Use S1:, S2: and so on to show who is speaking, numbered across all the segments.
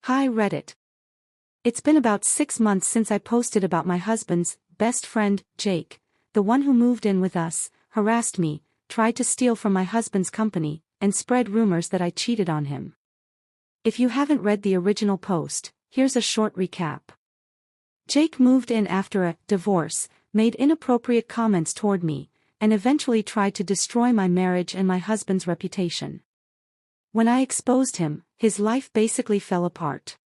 S1: Hi Reddit. It's been about 6 months since I posted about my husband's best friend, Jake, the one who moved in with us, harassed me, tried to steal from my husband's company, and spread rumors that I cheated on him. If you haven't read the original post, here's a short recap. Jake moved in after a divorce, made inappropriate comments toward me, and eventually tried to destroy my marriage and my husband's reputation. When I exposed him, his life basically fell apart.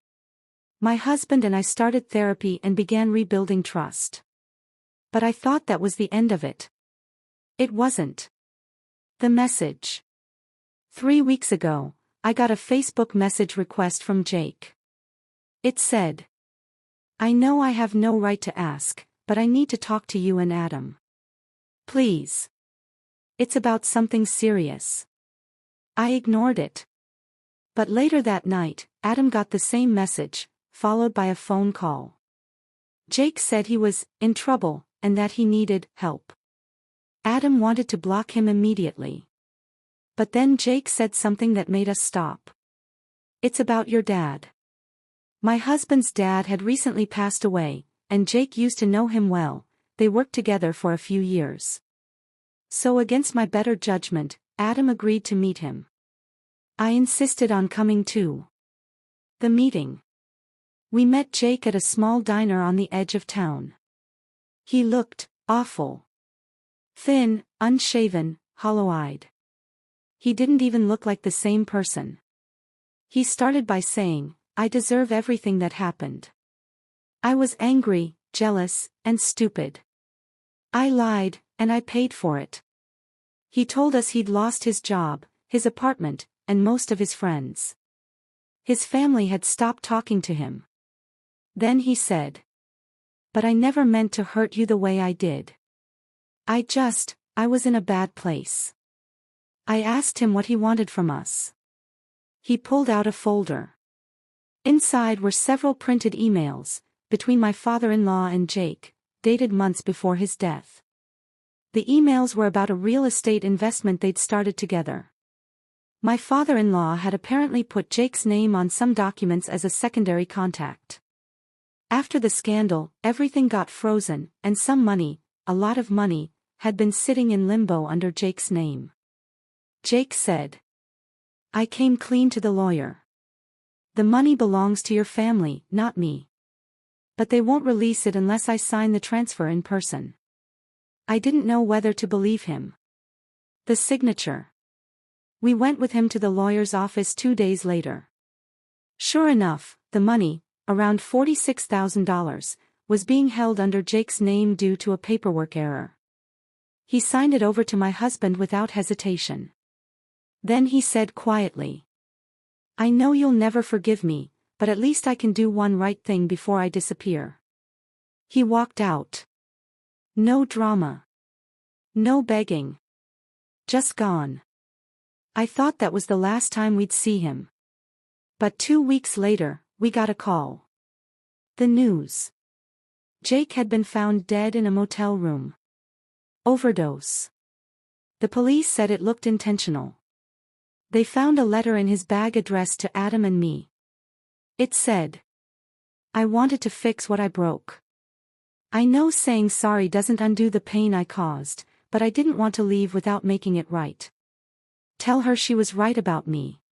S1: My husband and I started therapy and began rebuilding trust. But I thought that was the end of it. It wasn't. The message. 3 weeks ago, I got a Facebook message request from Jake. It said, "I know I have no right to ask, but I need to talk to you and Adam. Please. It's about something serious." I ignored it. But later that night, Adam got the same message, followed by a phone call. Jake said he was in trouble and that he needed help. Adam wanted to block him immediately. But then Jake said something that made us stop. "It's about your dad." My husband's dad had recently passed away, and Jake used to know him well. They worked together for a few years. So against my better judgment, Adam agreed to meet him. I insisted on coming to the meeting. We met Jake at a small diner on the edge of town. He looked awful. Thin, unshaven, hollow-eyed. He didn't even look like the same person. He started by saying, "I deserve everything that happened. I was angry, jealous, and stupid. I lied, and I paid for it." He told us he'd lost his job, his apartment, and most of his friends. His family had stopped talking to him. Then he said, "But I never meant to hurt you the way I did. I was in a bad place." I asked him what he wanted from us. He pulled out a folder. Inside were several printed emails, between my father-in-law and Jake, dated months before his death. The emails were about a real estate investment they'd started together. My father-in-law had apparently put Jake's name on some documents as a secondary contact. After the scandal, everything got frozen, and some money, a lot of money, had been sitting in limbo under Jake's name. Jake said, "I came clean to the lawyer. The money belongs to your family, not me. But they won't release it unless I sign the transfer in person." I didn't know whether to believe him. The signature. We went with him to the lawyer's office 2 days later. Sure enough, the money, around $46,000, was being held under Jake's name due to a paperwork error. He signed it over to my husband without hesitation. Then he said quietly, "I know you'll never forgive me, but at least I can do one right thing before I disappear." He walked out. No drama. No begging. Just gone. I thought that was the last time we'd see him. But 2 weeks later, we got a call. The news. Jake had been found dead in a motel room. Overdose. The police said it looked intentional. They found a letter in his bag addressed to Adam and me. It said, "I wanted to fix what I broke. I know saying sorry doesn't undo the pain I caused, but I didn't want to leave without making it right. Tell her she was right about me.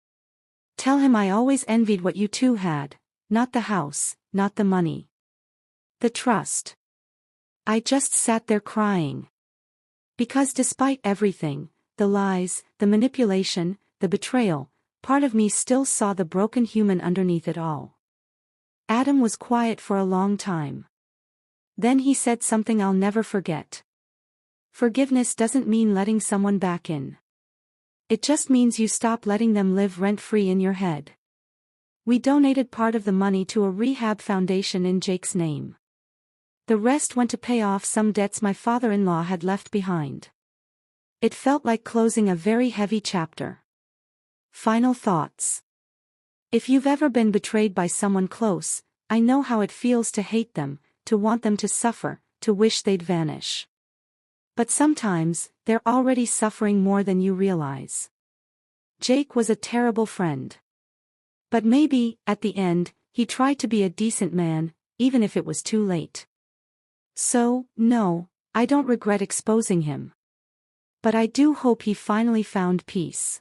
S1: Tell him I always envied what you two had, not the house, not the money. The trust." I just sat there crying. Because despite everything, the lies, the manipulation, the betrayal, part of me still saw the broken human underneath it all. Adam was quiet for a long time. Then he said something I'll never forget. "Forgiveness doesn't mean letting someone back in. It just means you stop letting them live rent-free in your head." We donated part of the money to a rehab foundation in Jake's name. The rest went to pay off some debts my father-in-law had left behind. It felt like closing a very heavy chapter. Final thoughts. If you've ever been betrayed by someone close, I know how it feels to hate them, to want them to suffer, to wish they'd vanish. But sometimes, they're already suffering more than you realize. Jake was a terrible friend. But maybe, at the end, He tried to be a decent man, even if it was too late. So, no, I don't regret exposing him. But I do hope he finally found peace.